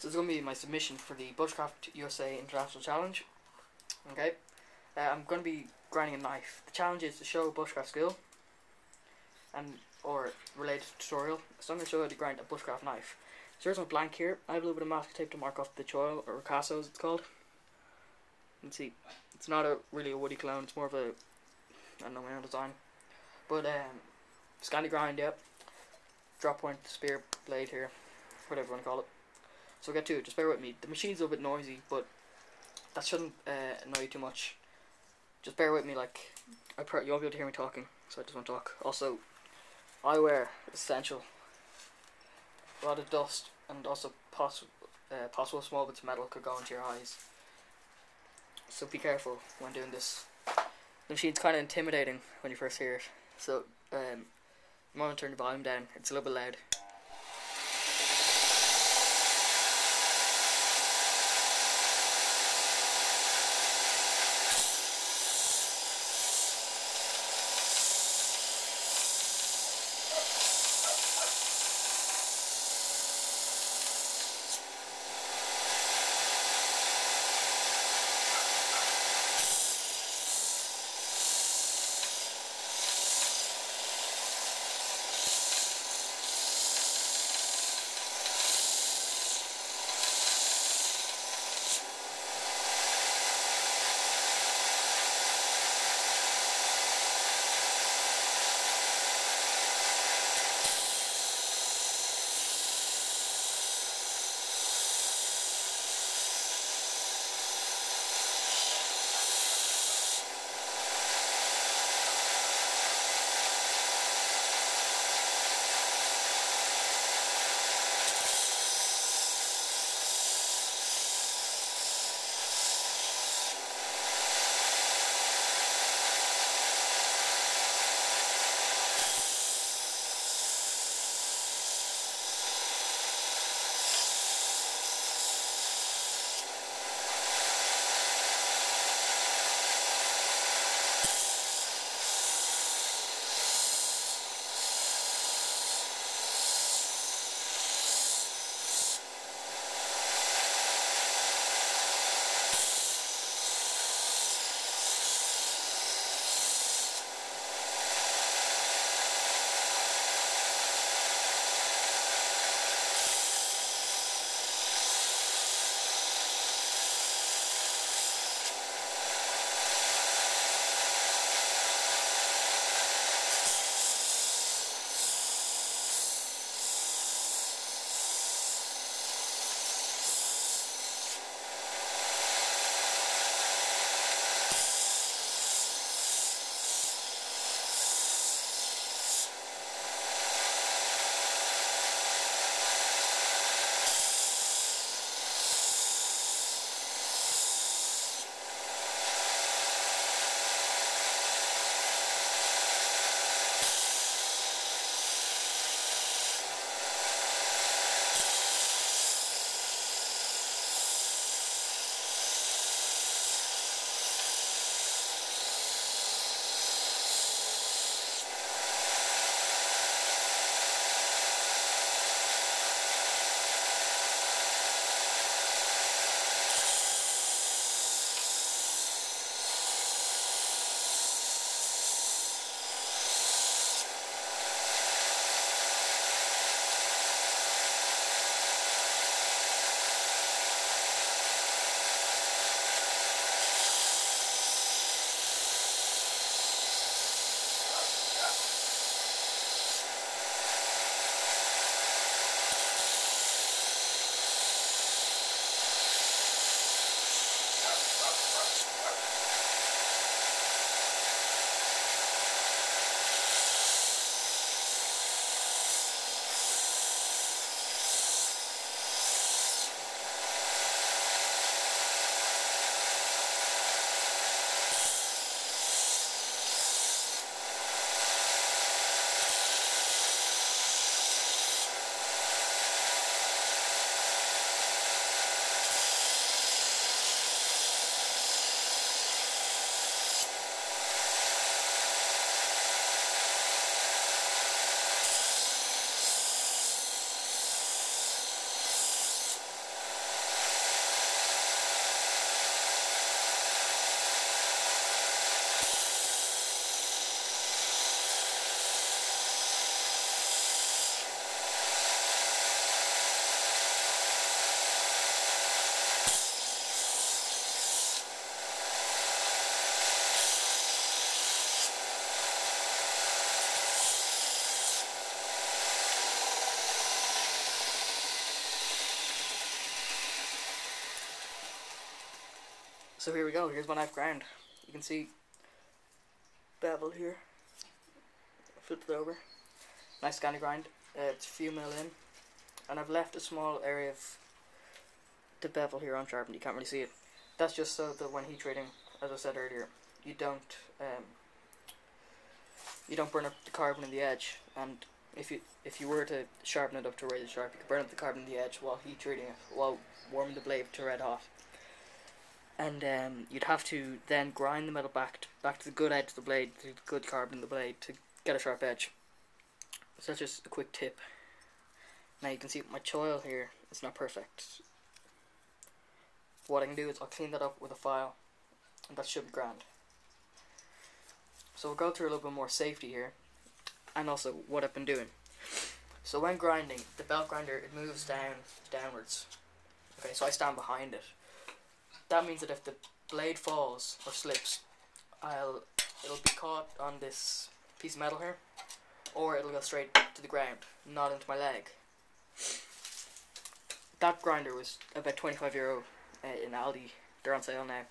So this is going to be my submission for the Bushcraft USA International Challenge. Okay, I'm going to be grinding a knife. The challenge is to show bushcraft skill or related tutorial. So I'm going to show you how to grind a bushcraft knife. So here's my blank here. I have a little bit of masking tape to mark off the choil, or ricasso as it's called. You can see it's not really a woody clone, it's more of a, I don't know, my own design. But scanty grind, yep. Drop point spear blade here, whatever you want to call it. So get to it, just bear with me. The machine's a little bit noisy, but that shouldn't annoy you too much. Just bear with me, like, you won't be able to hear me talking, so I just won't talk. Also, eyewear is essential. A lot of dust and also possible small bits of metal could go into your eyes. So be careful when doing this. The machine's kind of intimidating when you first hear it. So, you might want to turn the volume down, it's a little bit loud. So here we go, here's my knife ground. You can see bevel here. Flip it over. Nice scanny grind. It's a few mil in. And I've left a small area of the bevel here unsharpened. You can't really see it. That's just so that when heat treating, as I said earlier, you don't burn up the carbon in the edge. And if you were to sharpen it up to razor sharp, you could burn up the carbon in the edge while heat treating it, while warming the blade to red hot. And you'd have to then grind the metal back to the good edge of the blade, to the good carbon in the blade, to get a sharp edge. So that's just a quick tip. Now you can see my choil here is not perfect. What I can do is I'll clean that up with a file, and that should be grand. So we'll go through a little bit more safety here, and also what I've been doing. So when grinding, the belt grinder, it moves downwards. Okay, so I stand behind it. That means that if the blade falls or slips, it'll be caught on this piece of metal here, or it'll go straight to the ground, not into my leg. That grinder was about €25 in Aldi. They're on sale now.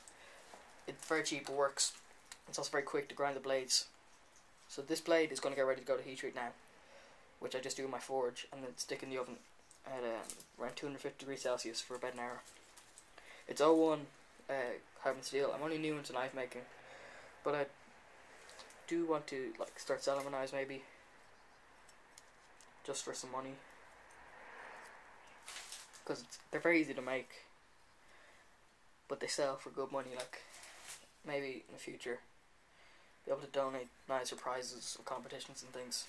It's very cheap, it works. It's also very quick to grind the blades. So this blade is going to get ready to go to heat treat now, which I just do in my forge and then stick in the oven at around 250 degrees Celsius for about an hour. It's 01 carbon steel. I'm only new into knife making, but I do want to start selling my knives maybe, just for some money, because they're very easy to make, but they sell for good money. Maybe in the future be able to donate knives for prizes or competitions and things.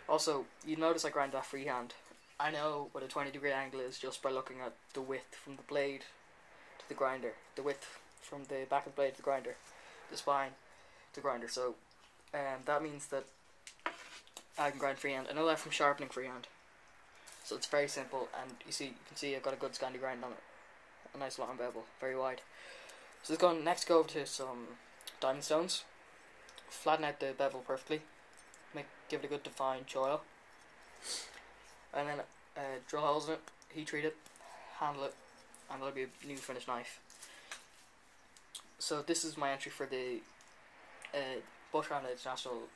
Also, you notice I grind that freehand. I know what a 20-degree angle is just by looking at the width from the blade to the grinder, the width from the back of the blade to the grinder, the spine to the grinder. So that means that I can grind freehand. I know that from sharpening freehand. So it's very simple, and you can see I've got a good scanty grind on it. A nice long bevel, very wide. So let's go over to some diamond stones. Flatten out the bevel perfectly. Give it a good defined choil. And then drill holes in it, heat treat it, handle it, and that'll be a new finished knife. So this is my entry for the Bushcraft International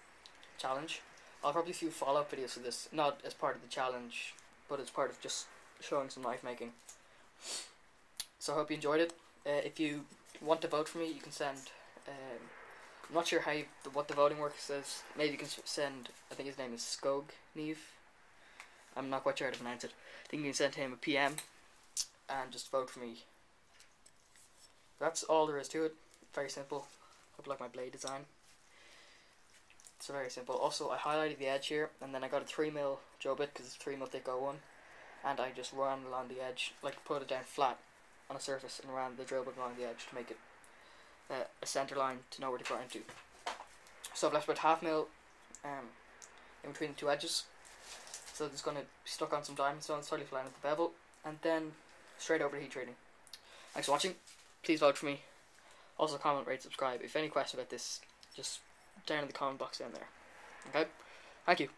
Challenge. I'll probably do follow-up videos for this, not as part of the challenge, but as part of just showing some knife making. So I hope you enjoyed it. If you want to vote for me, you can send. I'm not sure what the voting works is. Maybe you can send. I think his name is Skog Neve. I'm not quite sure how to pronounce it. I think you can send him a PM and just vote for me. That's all there is to it. Very simple. Hope you like my blade design. It's very simple. Also, I highlighted the edge here, and then I got a 3mm drill bit because it's 3mm thick 01, and I just ran along the edge, put it down flat on a surface and ran the drill bit along the edge to make it a center line to know where to grind to. So I've left about half mil in between the two edges. So it's going to be stuck on some diamond stones, slightly flat at the bevel, and then straight over to heat treating. Thanks for watching. Please vote for me. Also comment, rate, subscribe. If any questions about this, just down in the comment box down there. Okay? Thank you.